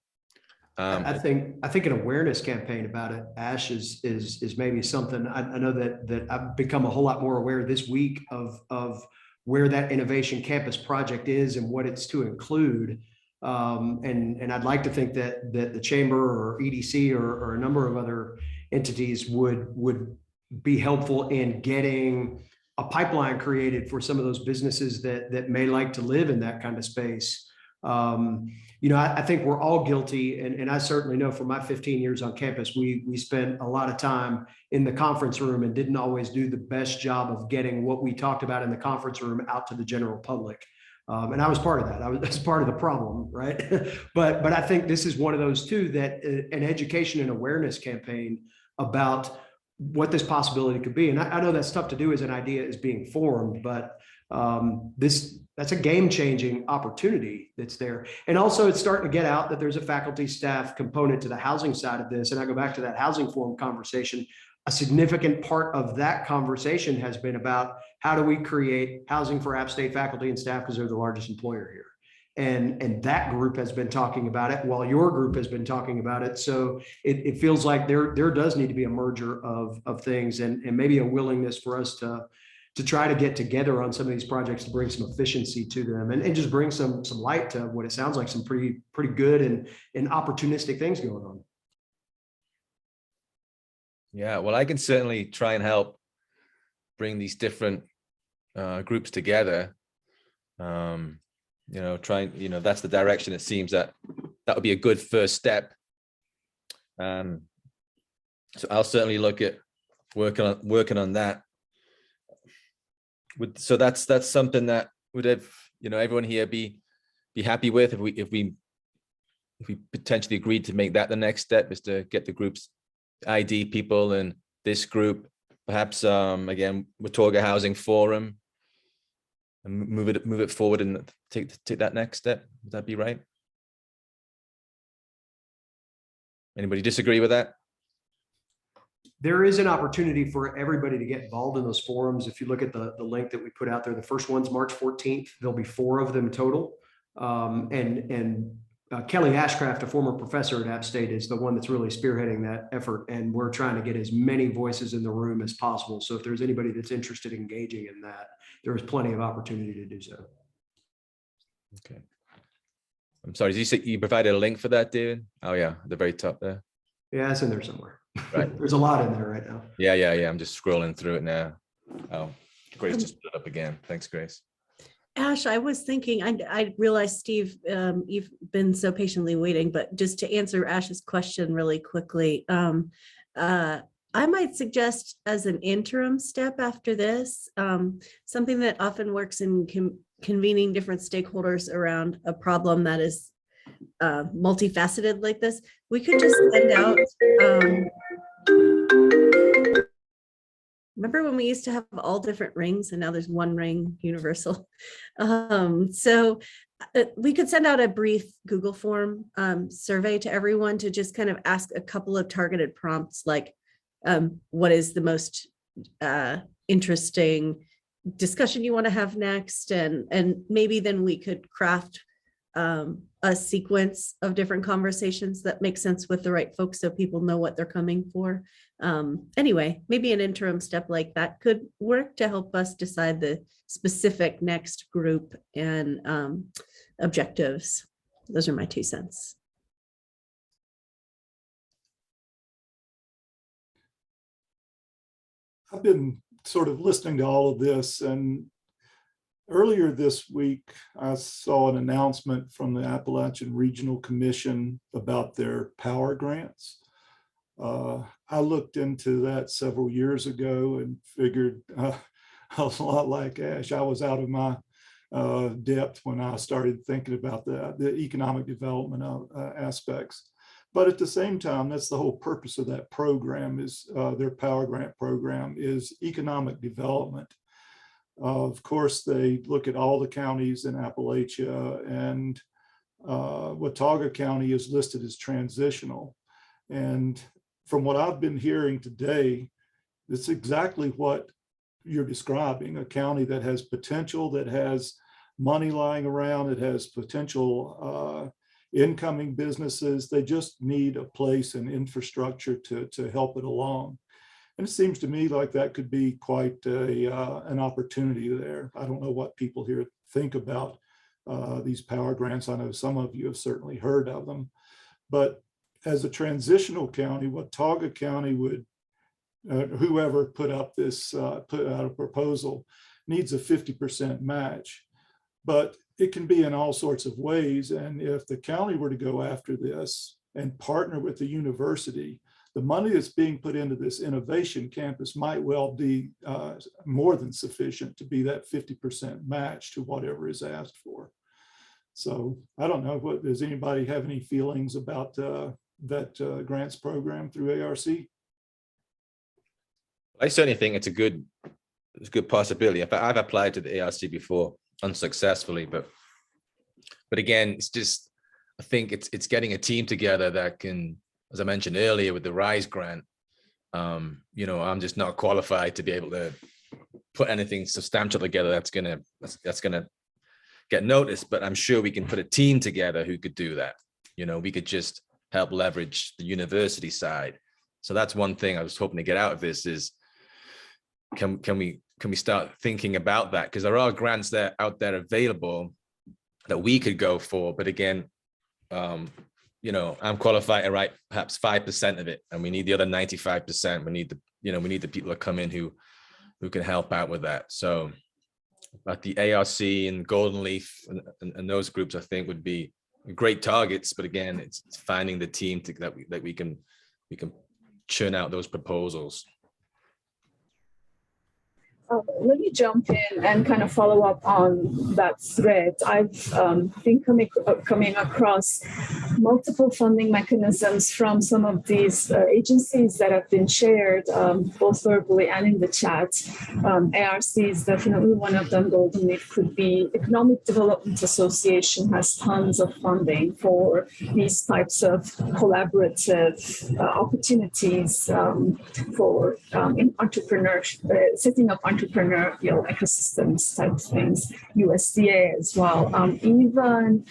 I think an awareness campaign about it, Ash, is maybe something. I know that I've become a whole lot more aware this week of where that innovation campus project is and what it's to include. And I'd like to think that the chamber or EDC or a number of other entities would be helpful in getting a pipeline created for some of those businesses that may like to live in that kind of space. I think we're all guilty, and I certainly know from my 15 years on campus, we spent a lot of time in the conference room and didn't always do the best job of getting what we talked about in the conference room out to the general public. And I was part of that. That's part of the problem, right? but I think this is one of those too, that an education and awareness campaign about what this possibility could be. And I know that's tough to do as an idea is being formed, but that's a game-changing opportunity that's there. And also it's starting to get out that there's a faculty staff component to the housing side of this. And I go back to that housing forum conversation. A significant part of that conversation has been about how do we create housing for AppState faculty and staff, because they're the largest employer here. And that group has been talking about it while your group has been talking about it. So it feels like there does need to be a merger of things and maybe a willingness for us to try to get together on some of these projects to bring some efficiency to them and just bring some light to what it sounds like some pretty good and opportunistic things going on. Yeah, well, I can certainly try and help bring these different groups together. That's the direction it seems that would be a good first step. So I'll certainly look at working on that. So that's something that would have, everyone here be happy with if we potentially agreed to make that the next step, is to get the group's ID people and this group, perhaps again, Watauga Housing Forum, and move it forward and take that next step. Would that be right? Anybody disagree with that? There is an opportunity for everybody to get involved in those forums. If you look at the link that we put out there, the first one's March 14th. There'll be 4 of them total. Kelly Ashcraft, a former professor at AppState, is the one that's really spearheading that effort. And we're trying to get as many voices in the room as possible. So if there's anybody that's interested in engaging in that, there is plenty of opportunity to do so. Okay. I'm sorry, did you say you provided a link for that, David? Oh yeah, at the very top there. Yeah, it's in there somewhere. Right. There's a lot in there right now. Yeah. I'm just scrolling through it now. Oh, Grace just put it up again. Thanks, Grace. Ash, I was thinking, I realized, Steve, you've been so patiently waiting, but just to answer Ash's question really quickly, I might suggest as an interim step after this, something that often works in convening different stakeholders around a problem that is multifaceted like this. We could just send out, remember when we used to have all different rings and now there's one ring universal? So we could send out a brief Google form survey to everyone to just kind of ask a couple of targeted prompts, like what is the most interesting discussion you want to have next? And maybe then we could craft a sequence of different conversations that make sense with the right folks so people know what they're coming for. Anyway, maybe an interim step like that could work to help us decide the specific next group and objectives. Those are my 2 cents. I've been sort of listening to all of this, and earlier this week, I saw an announcement from the Appalachian Regional Commission about their power grants. I looked into that several years ago and figured a lot like Ash, I was out of my depth when I started thinking about the economic development aspects. But at the same time, that's the whole purpose of that program, is their power grant program, is economic development. Of course, they look at all the counties in Appalachia, and Watauga County is listed as transitional. And from what I've been hearing today, it's exactly what you're describing, a county that has potential, that has money lying around, it has potential incoming businesses. They just need a place and infrastructure to help it along. And it seems to me like that could be quite an opportunity there. I don't know what people here think about these power grants. I know some of you have certainly heard of them, but as a transitional county, Watauga County would, whoever put out a proposal, needs a 50% match. But it can be in all sorts of ways. And if the county were to go after this and partner with the university, the money that's being put into this innovation campus might well be more than sufficient to be that 50% match to whatever is asked for. So I don't know, does anybody have any feelings about that grants program through ARC? I certainly think it's a good possibility. In fact, I've applied to the ARC before unsuccessfully, but again, it's just, I think it's getting a team together that can, as I mentioned earlier with the RISE grant, I'm just not qualified to be able to put anything substantial together that's gonna get noticed, but I'm sure we can put a team together who could do that. We could just help leverage the university side. So that's one thing I was hoping to get out of this is, can we start thinking about that? Because there are grants that out there available that we could go for, but again, I'm qualified to write perhaps 5% of it, and we need the other 95%. We need the people that come in who can help out with that. So, but the ARC and Golden Leaf and those groups, I think, would be great targets. But again, it's finding the team that we can churn out those proposals. Let me jump in and kind of follow up on that thread. I've been coming across multiple funding mechanisms from some of these agencies that have been shared, both verbally and in the chat. ARC is definitely one of them. Golden Leaf could be. Economic Development Association has tons of funding for these types of collaborative opportunities for entrepreneurship, setting up entrepreneurial ecosystems type things, USDA as well. Even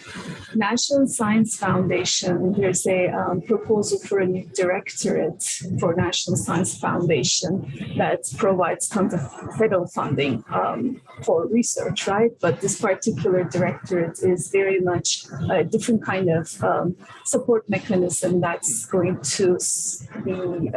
National Science Foundation, there's a proposal for a new directorate for National Science Foundation that provides tons of federal funding for research, right? But this particular directorate is very much a different kind of support mechanism that's going to be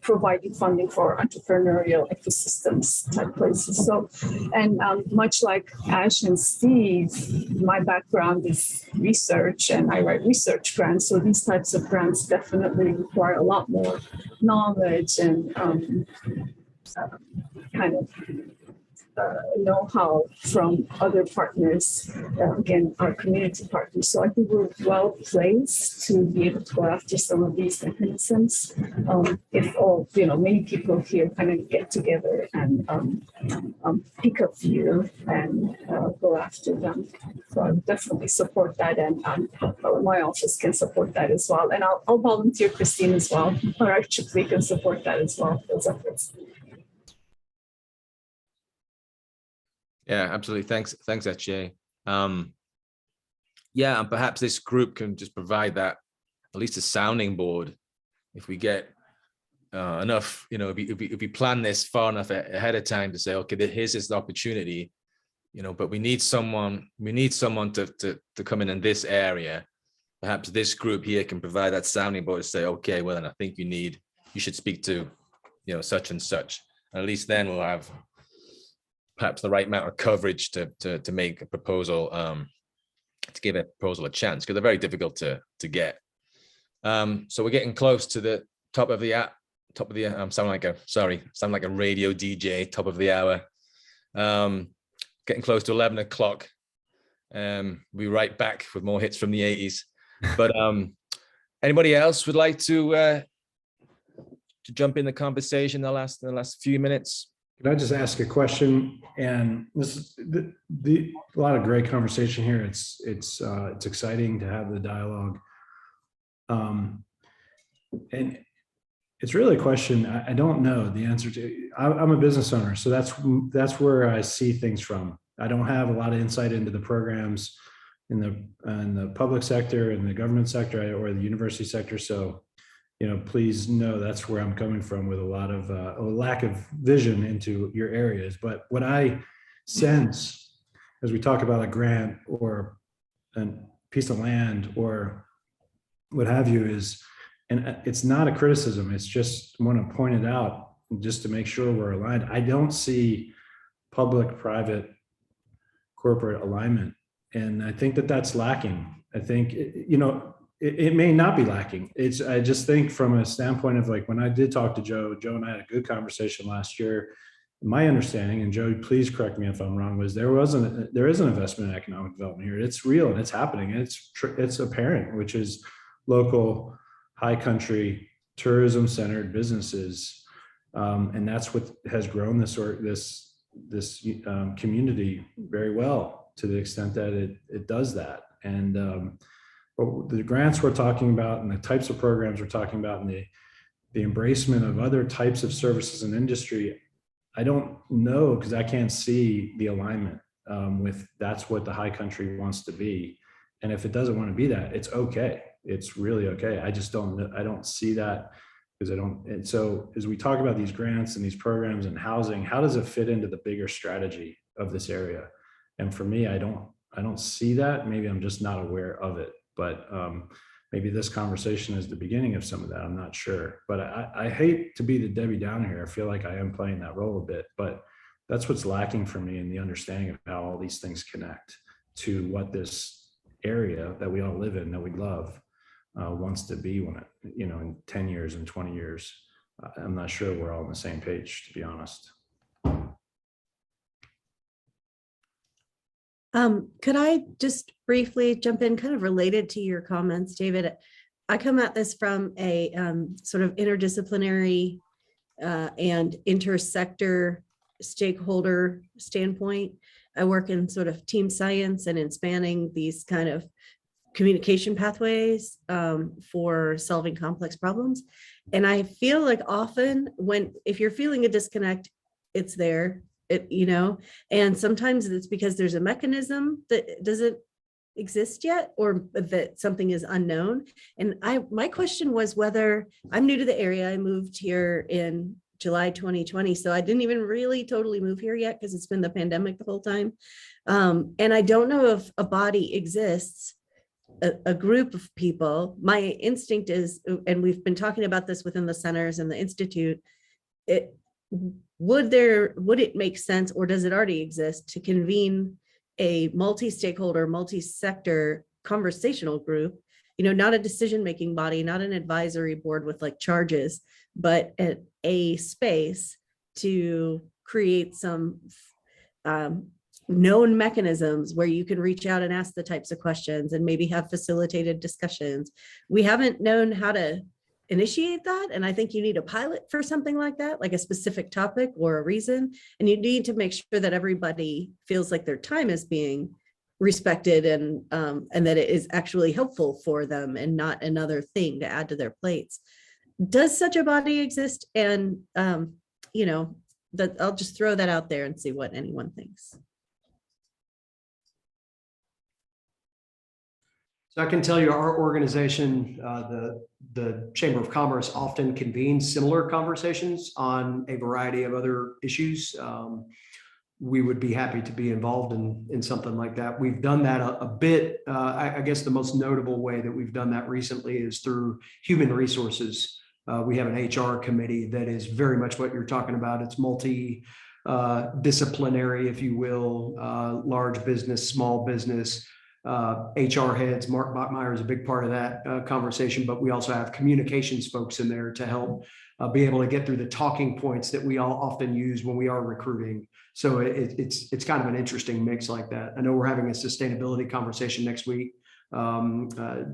providing funding for entrepreneurial ecosystems type places. So, and much like Ash and Steve, my background is research and I write research grants. So these types of grants definitely require a lot more knowledge and kind of know-how from other partners, again, our community partners. So I think we're well placed to be able to go after some of these mechanisms. If all, many people here kind of get together and pick a few and go after them. So I would definitely support that, and my office can support that as well. And I'll volunteer Christine as well, or RIEEE can support that as well, those efforts. Yeah, absolutely. Thanks, Etche. Yeah, and perhaps this group can just provide that, at least a sounding board. If we get enough, if we plan this far enough ahead of time to say, okay, here's this opportunity, but we need someone to come in this area. Perhaps this group here can provide that sounding board to say, okay, well, then I think you should speak to, such and such. And at least then we'll have perhaps the right amount of coverage to make a proposal, to give a proposal a chance, because they're very difficult to get. So we're getting close to the top of the sound like a radio DJ, top of the hour. Getting close to 11 o'clock. We'll be right back with more hits from the 80s. But anybody else would like to jump in the conversation in the last few minutes? Can I just ask a question? And this is a lot of great conversation here. It's exciting to have the dialogue. And it's really a question I don't know the answer to. I'm a business owner, so that's where I see things from. I don't have a lot of insight into the programs in the public sector, in the government sector, or the university sector. So, please know that's where I'm coming from, with a lot of a lack of vision into your areas. But what I sense as we talk about a grant or a piece of land or what have you is, and it's not a criticism, it's just want to point it out just to make sure we're aligned. I don't see public-private corporate alignment. And I think that's lacking. I think, it may not be lacking. I just think from a standpoint of, like, when I did talk to Joe and I had a good conversation last year. My understanding, and Joe, please correct me if I'm wrong, was there is an investment in economic development here. It's real and it's happening. And it's apparent, which is local, high country, tourism-centered businesses, and that's what has grown this community very well, to the extent that it does that. And but the grants we're talking about and the types of programs we're talking about and the embracement of other types of services and industry, I don't know, because I can't see the alignment with that's what the high country wants to be. And if it doesn't want to be that, it's okay. It's really okay. I don't see that, because and so as we talk about these grants and these programs and housing, how does it fit into the bigger strategy of this area? And for me, I don't see that. Maybe I'm just not aware of it. But maybe this conversation is the beginning of some of that. I'm not sure. But I hate to be the Debbie Downer here. I feel like I am playing that role a bit. But that's what's lacking for me in the understanding of how all these things connect to what this area that we all live in, that we love, wants to be when in 10 years and 20 years. I'm not sure we're all on the same page, to be honest. Could I just briefly jump in, kind of related to your comments, David? I come at this from a sort of interdisciplinary and intersector stakeholder standpoint. I work in sort of team science and in spanning these kind of communication pathways for solving complex problems. And I feel like often if you're feeling a disconnect, it's there, and sometimes it's because there's a mechanism that doesn't exist yet, or that something is unknown. And my question was whether, I'm new to the area. I moved here in July 2020, so I didn't even really totally move here yet because it's been the pandemic the whole time. And I don't know if a body exists, a group of people. My instinct is, and we've been talking about this within the centers and the Institute, would it make sense, or does it already exist, to convene a multi-stakeholder, multi-sector conversational group, not a decision-making body, not an advisory board with like charges, but a space to create some known mechanisms where you can reach out and ask the types of questions and maybe have facilitated discussions. We haven't known how to initiate that. And I think you need a pilot for something like that, like a specific topic or a reason. And you need to make sure that everybody feels like their time is being respected and that it is actually helpful for them and not another thing to add to their plates. Does such a body exist? And, that I'll just throw that out there and see what anyone thinks. So I can tell you our organization, the Chamber of Commerce, often convenes similar conversations on a variety of other issues. We would be happy to be involved in something like that. We've done that a bit. I guess the most notable way that we've done that recently is through human resources. We have an HR committee that is very much what you're talking about. It's multi-disciplinary, if you will, large business, small business, HR heads. Mark Bachmeyer is a big part of that conversation, but we also have communications folks in there to help be able to get through the talking points that we all often use when we are recruiting. So it's kind of an interesting mix like that. I know we're having a sustainability conversation next week. A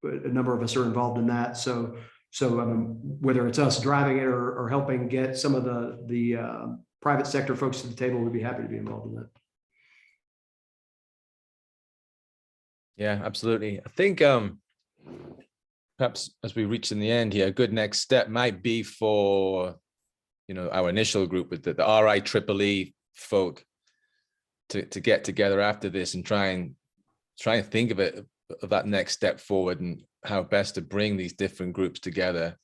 number of us are involved in that. So whether it's us driving it or helping get some of the private sector folks to the table, we'd be happy to be involved in that. Yeah, absolutely. I think perhaps as we reach in the end here, a good next step might be for our initial group with the RIEEE folk to get together after this and try and think of that next step forward and how best to bring these different groups together,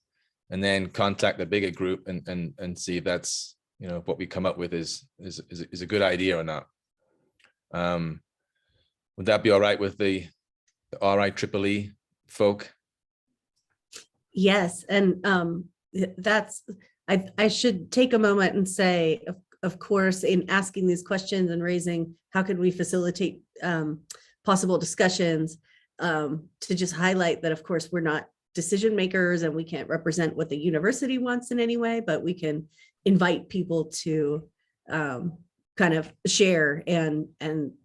and then contact the bigger group and see if that's what we come up with is a good idea or not. Would that be all right with the RIEEE folk? Yes, and I should take a moment and say, of course, in asking these questions and raising how could we facilitate possible discussions, to just highlight that, of course, we're not decision makers and we can't represent what the university wants in any way, but we can invite people to kind of share and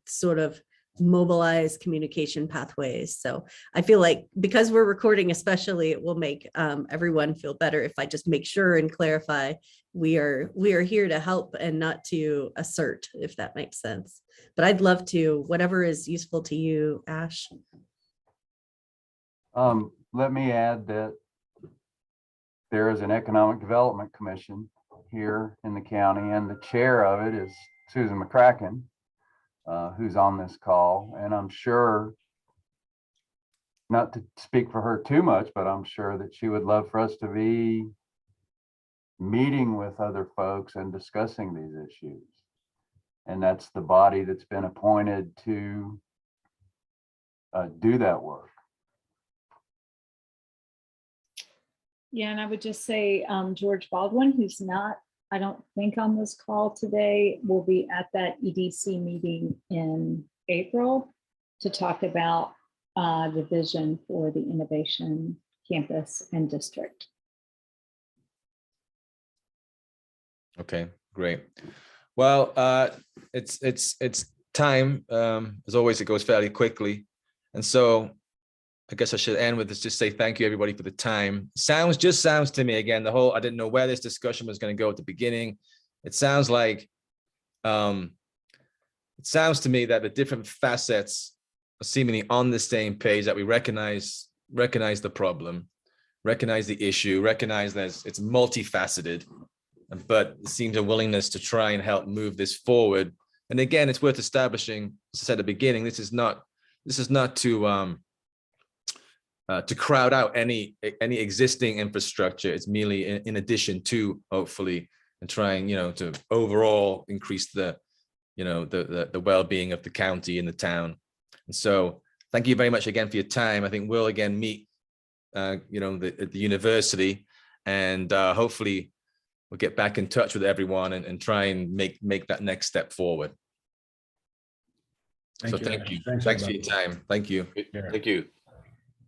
sort of mobilize communication pathways. So I feel like because we're recording, especially, it will make everyone feel better if I just make sure and clarify we are here to help and not to assert, if that makes sense. But I'd love to, whatever is useful to you, Ash. Let me add that there is an Economic Development Commission here in the county, and the chair of it is Susan McCracken, who's on this call. And I'm sure, not to speak for her too much, but I'm sure that she would love for us to be meeting with other folks and discussing these issues. And that's the body that's been appointed to do that work. Yeah, and I would just say George Baldwin, who's not, I don't think, on this call today, will be at that EDC meeting in April to talk about the vision for the innovation campus and district. Okay, great. Well, it's time. As always, it goes fairly quickly. And so I guess I should end with this, just say thank you everybody for the time. Sounds to me, again, I didn't know where this discussion was going to go at the beginning. It sounds like, it sounds to me that the different facets are seemingly on the same page, that we recognize the problem, recognize the issue, recognize that it's multifaceted, but it seems a willingness to try and help move this forward. And again, it's worth establishing, as I said at the beginning, this is not to crowd out any existing infrastructure. It's merely in addition to, hopefully, and trying, to overall increase the well-being of the county and the town. And so thank you very much again for your time. I think we'll again meet at the university, and hopefully we'll get back in touch with everyone and try and make that next step forward. Thank you. Thank you. Thanks, Thanks for everybody. your time. Thank you. Thank you.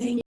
Thank